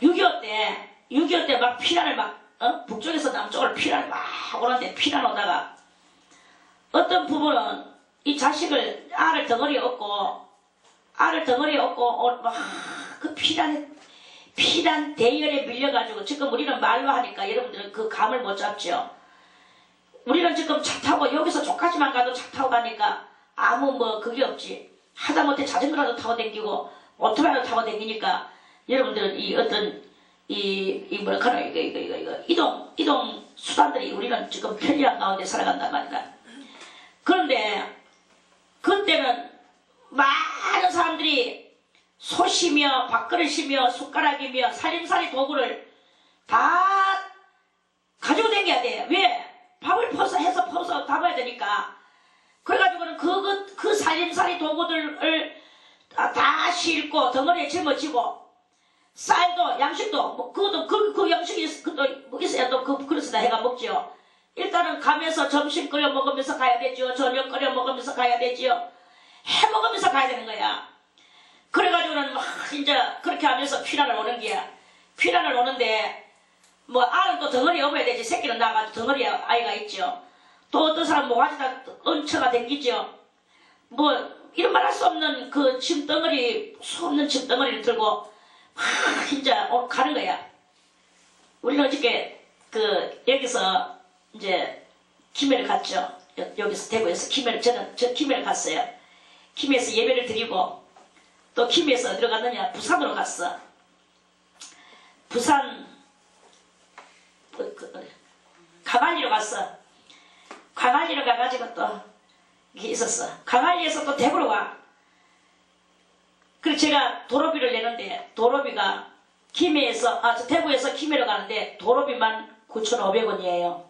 6.25 때 막 피난을 북쪽에서 남쪽으로 피난을 막 오는데 피난 오다가 어떤 부부는 이 자식을 알을 덩어리에 업고 막 그 피난 대열에 밀려가지고 지금 우리는 말로 하니까 여러분들은 그 감을 못 잡죠. 우리는 지금 차 타고 여기서 저까지만 가도 차 타고 가니까 아무 뭐 그게 없지. 하다못해 자전거라도 타고 댕기고 오토바이도 타고 댕기니까 여러분들은 이 어떤 이 뭐랄까나 이거 이동 수단들이 우리는 지금 편리한 가운데 살아간단 말이다. 그런데 그때는 많은 사람들이 솥이며 밥그릇이며 숟가락이며 살림살이 도구를 다 가지고 다녀야 돼. 왜? 밥을 퍼서 담아야 되니까. 그래가지고는 그 살림살이 도구들을 다 싣고 덩어리에 짊어지고 쌀도 양식도 뭐 그것도 그 양식이 뭐 있어야 또 그 그릇에다 해가 먹지요. 일단은 가면서 점심 끓여 먹으면서 가야 되지요. 저녁 끓여 먹으면서 가야 되지요. 해 먹으면서 가야 되는 거야. 그래가지고는 막 이제 그렇게 하면서 피난을 오는 게야. 피난을 오는데 뭐 알은 또 덩어리에 업어야 되지. 새끼는 나가지고 덩어리에 아이가 있죠. 또 어떤 사람 모가지다 얹혀가 댕기죠. 뭐 이런 말 할 수 없는 그 짐덩어리 수 없는 짐덩어리를 들고 막 이제 가는 거야. 우리는 어저께 여기서 이제 김해를 갔죠. 여기서 대구에서 저 김해를 갔어요. 김해에서 예배를 드리고 또 김해에서 어디로 갔느냐? 부산으로 갔어. 부산 강안리로 갔어. 강안리로 가가지고 또 이게 있었어. 강안리에서 또 대구로 가. 그래서 제가 도로비를 내는데 도로비가 대구에서 김해로 가는데 도로비만 9,500원이에요.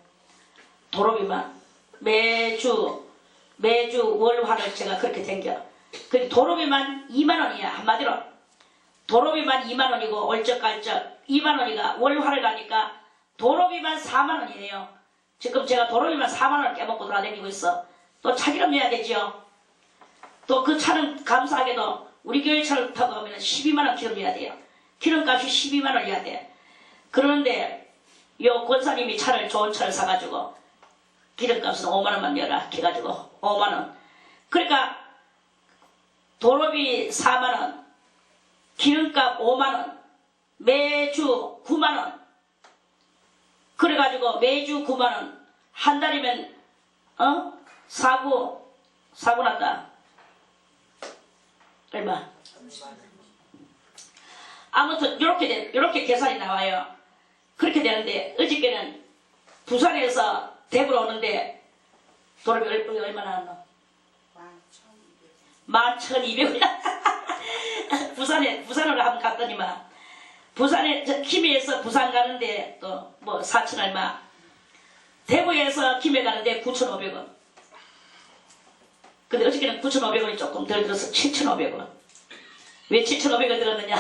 도로비만 매주 월화를 제가 그렇게 댕겨. 그 도로비만 2만원이야. 한마디로 도로비만 2만원이고 얼쩍갈쩍 2만원이가 월화를 가니까 도로비만 4만원이에요. 지금 제가 도로비만 4만원을 깨먹고 돌아다니고 있어. 또 차기름 내야 되죠. 또 그 차는 감사하게도 우리 교회 차를 타고 가면 12만원 기름 내야 돼요. 기름값이 12만원이야 돼. 그러는데 요 권사님이 좋은 차를 사가지고 기름값은 5만원만 내라 해가지고 5만원. 그러니까 도로비 4만원, 기름값 5만원, 매주 9만원. 그래가지고 매주 9만원. 한 달이면 사고 났다. 얼마? 아무튼 요렇게 계산이 나와요. 그렇게 되는데 어저께는 부산에서 대구로 오는데 도로비 얼마나 나왔노? 11,200원. 부산으로 한번 갔더니만 김해에서 부산 가는데 또 뭐 4천 얼마, 대구에서 김해 가는데 9,500원. 근데 어저께는 9,500원이 조금 덜 들어서 7,500원. 왜 7,500원 들었느냐?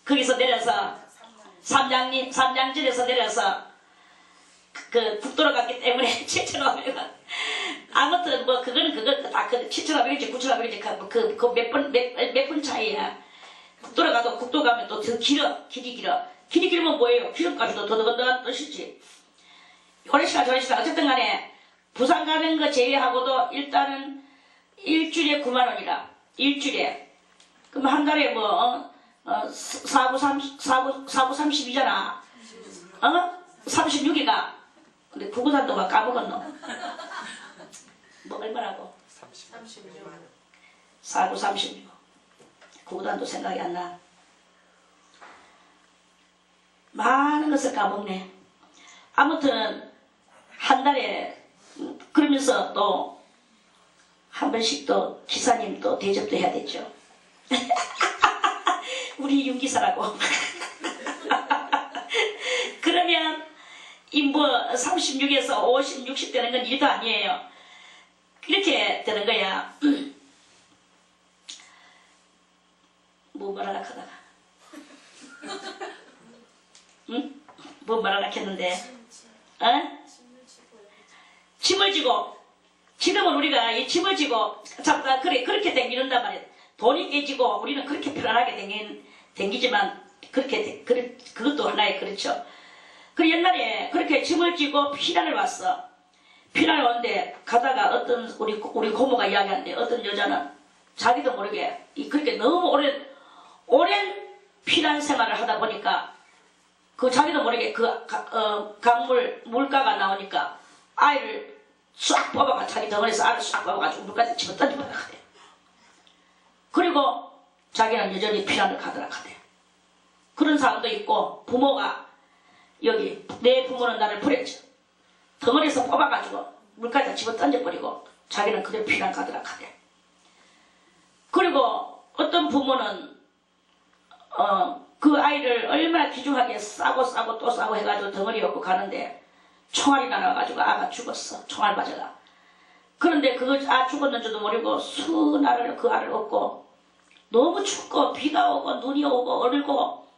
거기서 내려서 삼양진에서 내려서 국도로 갔기 때문에 7,500원. 아무튼 뭐 그거는 다 7,500원인지 9,500원인지 몇 분 차이야. 국도로 가도 국도 가면 또 더 길이 길면 뭐예요? 기름값이 더 더더더한 뜻이지. 오래시간 저래시간 어쨌든 간에 부산 가는 거 제외하고도 일단은 일주일에 9만원이라. 일주일에. 그럼 한 달에 뭐 4, 9, 32잖아. 36이가. 근데 구구산도가 까먹었노. 뭐 얼마라고? 36만. 4, 9, 36. 구구단도 생각이 안 나. 많은 것을 까먹네. 아무튼 한 달에 그러면서 또 한 번씩 또 기사님 또 대접도 해야 되죠. 우리 윤기사라고. 그러면 뭐 36에서 50, 60 되는 건 일도 아니에요. 이렇게 되는 거야. 뭐 말하라 하다가 응? 뭐 말하라 했는데 짐을 지고 지금은 우리가 이 짐을 지고 잠깐 그렇게 댕기는단 말이야. 돈이 깨지고 우리는 그렇게 편안하게 댕기지만 그것도 하나의 그렇죠. 그 옛날에 그렇게 짐을 지고 피난을 왔어. 피난을 오는데 가다가 어떤 우리 고모가 이야기하는데 어떤 여자는 자기도 모르게 그렇게 너무 오랜 피난 생활을 하다 보니까 그 자기도 모르게 물가가 나오니까 아이를 싹 뽑아가 자기 덩어리에서 알을 싹 뽑아가지고 물까지 집어 던져버려 하대. 그리고 자기는 여전히 피난을 가더라 하대. 그런 사람도 있고 부모가 여기 내 부모는 나를 버렸죠. 덩어리에서 뽑아가지고 물까지 집어 던져버리고 자기는 그대로 피난 가더라 하대. 그리고 어떤 부모는 그 아이를 얼마나 귀중하게 싸고 또 싸고 해가지고 덩어리 업고 가는데 총알이 날아가지고 아가 죽었어. 총알 맞아가. 그런데 그 죽었는 줄도 모르고 수날을 그 알을 업고 너무 춥고 비가 오고 눈이 오고 얼고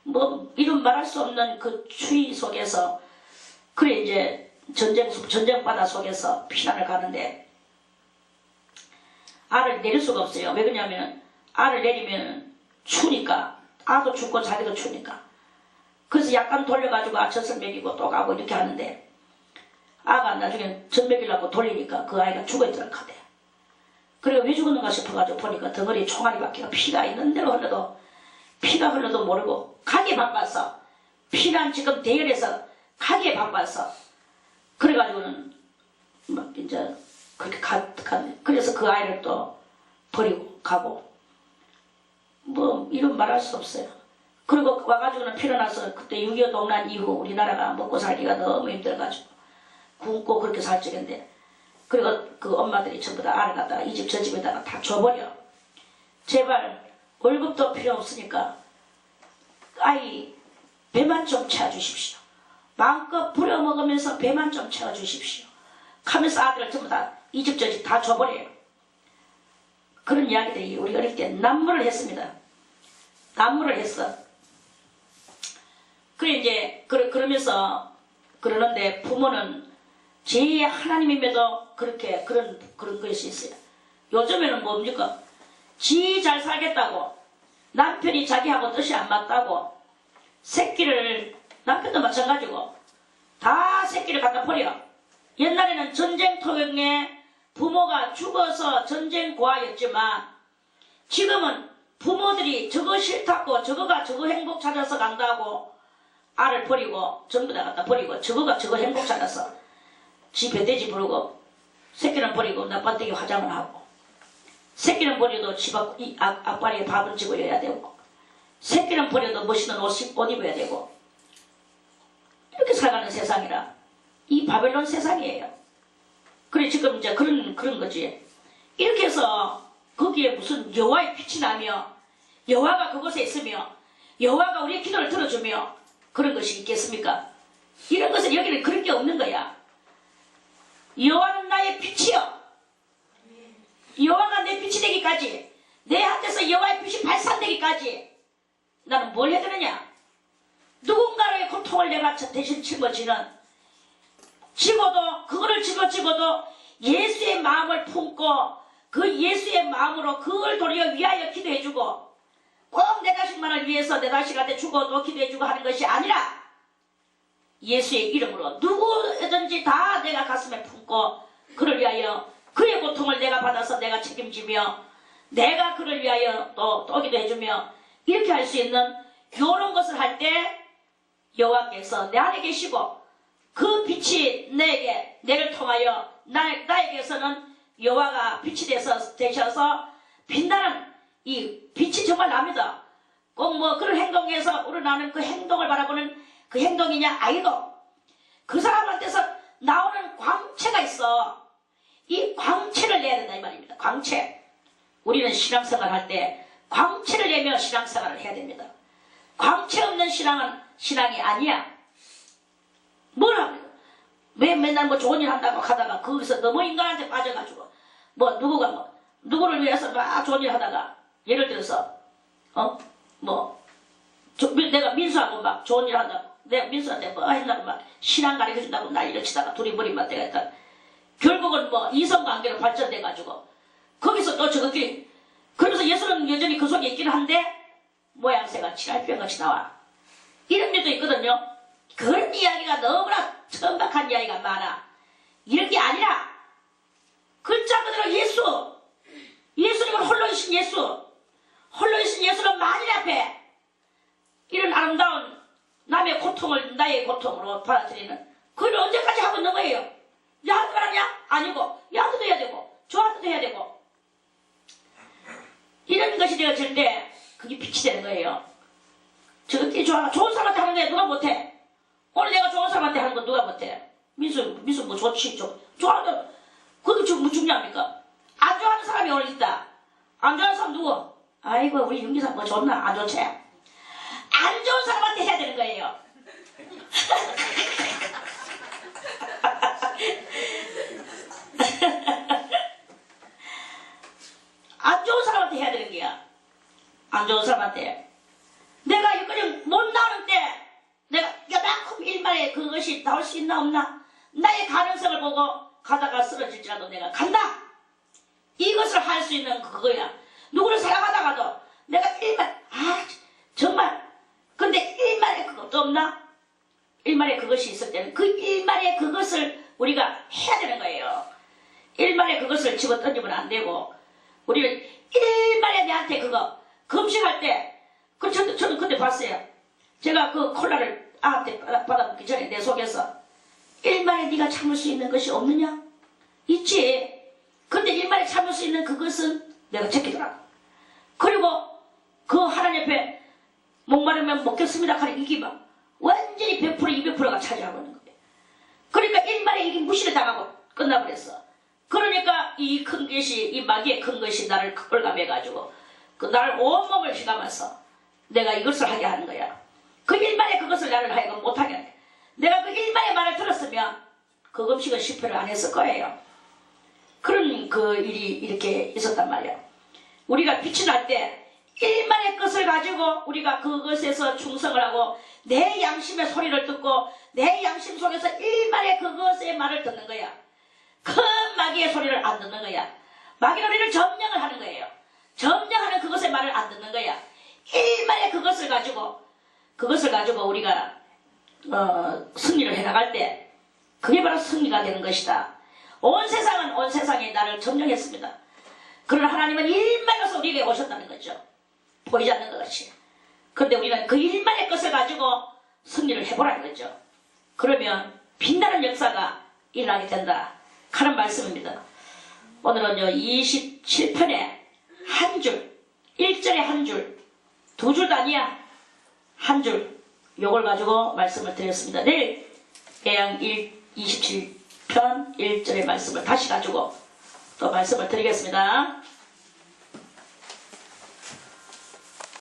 뭐 이런 말할 수 없는 그 추위 속에서 그래 이제 전쟁 바다 속에서 피난을 가는데 알을 내릴 수가 없어요. 왜 그러냐면 알을 내리면 추니까 아도 춥고 자기도 추니까. 그래서 약간 돌려가지고 젖을 먹이고 또 가고 이렇게 하는데 아가 나중에 젖 먹이려고 돌리니까 그 아이가 죽어있더라 카대. 그리고 왜 죽었는가 싶어가지고 보니까 덩어리 총알이 박혀가 피가 있는 대로 흘러도 피가 흘러도 모르고 가게 바빠서 피난 지금 대열에서 가게 바빠서 그래가지고는 막 이제 그렇게 그래서 그 아이를 또 버리고 가고 뭐 이런 말할 수 없어요. 그리고 와가지고는 피어나서 그때 6.25 동란 이후 우리나라가 먹고 살기가 너무 힘들어가지고 굶고 그렇게 살 적인데 그리고 그 엄마들이 전부 다 알을 갖다가 이 집 저 집에다가 다 줘버려. 제발 월급도 필요 없으니까 아이 배만 좀 채워주십시오. 마음껏 부려먹으면서 배만 좀 채워주십시오. 하면서 아들을 전부 다 이 집 저 집 다 줘버려요. 그런 이야기들이 우리 어릴 때 난무를 했습니다. 난무를 했어. 그래 이제 그러면서 그러는데 부모는 제 하나님임에도 그렇게 그런 것이 있어요. 요즘에는 뭡니까? 지 잘 살겠다고 남편이 자기하고 뜻이 안 맞다고 새끼를 남편도 마찬가지고 다 새끼를 갖다 버려. 옛날에는 전쟁통에 부모가 죽어서 전쟁고아였지만 지금은 부모들이 저거 싫다고 저거가 저거 행복 찾아서 간다고 알을 버리고 전부 다 갖다 버리고 저거가 저거 행복 찾아서 지 배돼지 부르고 새끼는 버리고 나빠되게 화장을 하고 새끼는 버려도 집 앞발에 밥은 집어야 되고 새끼는 버려도 멋있는 옷 입어야 되고 이렇게 살아가는 세상이라 이 바벨론 세상이에요. 그래 지금 이제 그런 거지. 이렇게 해서 거기에 무슨 여호와의 빛이 나며 여호와가 그곳에 있으며 여호와가 우리의 기도를 들어주며 그런 것이 있겠습니까? 이런 것은 여기는 그런 게 없는 거야. 여호와는 나의 빛이여. 여호와가 내 빛이 되기까지 내 한테서 여호와의 빛이 발산되기까지 나는 뭘 해야 되느냐? 누군가의 고통을 내가 대신 짊어지는 지고도 그거를 짊어지고도 예수의 마음을 품고 그 예수의 마음으로 그걸 도리어 위하여 기도해주고 꼭 내 자식만을 위해서 내 자식한테 죽어도 기도해주고 하는 것이 아니라 예수의 이름으로 누구든지 다 내가 가슴에 품고 그를 위하여 그의 고통을 내가 받아서 내가 책임지며 내가 그를 위하여 또 기도해주며 이렇게 할 수 있는 이런 것을 할 때 여호와께서 내 안에 계시고 그 빛이 내를 통하여 나에게서는 여호와가 빛이 되셔서 빛나는 이 빛이 정말 납니다. 꼭 뭐 그런 행동에서 우러나는 그 행동을 바라보는 그 행동이냐 아니고 그 사람한테서 나오는 광채가 있어. 이 광채를 내야 된다 이 말입니다. 광채. 우리는 신앙생활 할 때 광채를 내며 신앙생활을 해야 됩니다. 광채 없는 신앙은 신앙이 아니야. 뭐라 왜 맨날 뭐 좋은 일 한다고 하다가 거기서 너무 인간한테 빠져가지고 뭐 누구를 위해서 막 좋은 일 하다가 예를 들어서 내가 민수하고 막 좋은 일 한다고 내가 민수한테 뭐 했다고 막 신앙 가르쳐준다고 난리를 치다가 둘이 머리 맞대가 했다. 결국은 뭐 이성관계로 발전돼가지고 거기서 또 저것끼리 그러면서 예수는 여전히 그 속에 있긴 한데 모양새가 칠할병같이 나와. 이런 일도 있거든요. 그런 이야기가 너무나 천박한 이야기가 많아. 이런 게 아니라 글자 그대로 예수 예수님은 홀로이신 예수, 홀로이신 예수는 만일 앞에 이런 아름다운 남의 고통을 나의 고통으로 받아들이는 그 일을 언제까지 하고 있는 거예요? 야한테만 하냐? 아니고 야한테도 해야 되고 저한테도 해야 되고 이런 것이 되어질 때 그게 빛이 되는 거예요. 저렇게 좋은 사람한테 하는데 누가 못해? 오늘 내가 좋은 사람한테 하는 거 누가 못해? 민수 뭐 좋지? 좋아하는 그게 뭐 중요합니까? 안 좋아하는 사람이 오늘 있다. 안 좋아하는 사람 누구? 아이고 우리 윤기사 뭐 좋나? 안 좋지? 안 좋은 사람한테 해야 되는 거예요. 안 좋은 사람한테 해야 되는 거야. 안 좋은 사람한테. 내가 그냥 못 나오는 때 내가 요만큼 일말에 그것이 나올 수 있나 없나 나의 가능성을 보고 가다가 쓰러질지라도 내가 간다. 이것을 할 수 있는 그거야. 누구를 사랑하다가도 내가 일말 정말 근데 일말에 그것도 없나? 일말에 그것이 있을 때는 그 일말에 그것을 우리가 해야 되는 거예요. 일말에 그것을 집어 던지면 안 되고 우리는 일말에 내한테 그거 금식할 때 저도 그때 봤어요. 제가 그 콜라를 아한테 받아먹기 전에 내 속에서 일말에 네가 참을 수 있는 것이 없느냐? 있지. 근데 일말에 참을 수 있는 그것은 내가 제끼더라고. 그리고 그 하나님 앞에 목마르면 먹겠습니다 하는 이게 막 완전히 100% 200%가 차지하고 있는 거예요. 그러니까 일말에 이게 무시를 당하고 끝나버렸어. 그러니까 이 큰 것이 이 마귀의 큰 것이 나를 끌감해가지고 그 나를 온몸을 휘감아서 내가 이것을 하게 하는 거야. 그 일만에 그것을 나를 하여금 못하게 해. 내가 그 일만의 말을 들었으면 그 음식은 실패를 안 했을 거예요. 그런 그 일이 이렇게 있었단 말이야. 우리가 빛이 날 때 일만의 것을 가지고 우리가 그것에서 충성을 하고 내 양심의 소리를 듣고 내 양심 속에서 일만의 그것의 말을 듣는 거야. 큰 마귀의 소리를 안 듣는 거야. 마귀는 우리를 점령을 하는 거예요. 점령하는 그것의 말을 안 듣는 거야. 일만의 그것을 가지고 우리가 승리를 해나갈 때 그게 바로 승리가 되는 것이다. 온 세상이 나를 점령했습니다. 그러나 하나님은 일만으로서 우리에게 오셨다는 거죠. 보이지 않는 것 같이. 그런데 우리는 그 일만의 것을 가지고 승리를 해보라는 거죠. 그러면 빛나는 역사가 일어나게 된다 하는 말씀입니다. 오늘은 27편에 한 줄, 1절에 한 줄, 2줄도 아니야. 한 줄, 요걸 가지고 말씀을 드렸습니다. 내일 계양 27편 1절의 말씀을 다시 가지고 또 말씀을 드리겠습니다.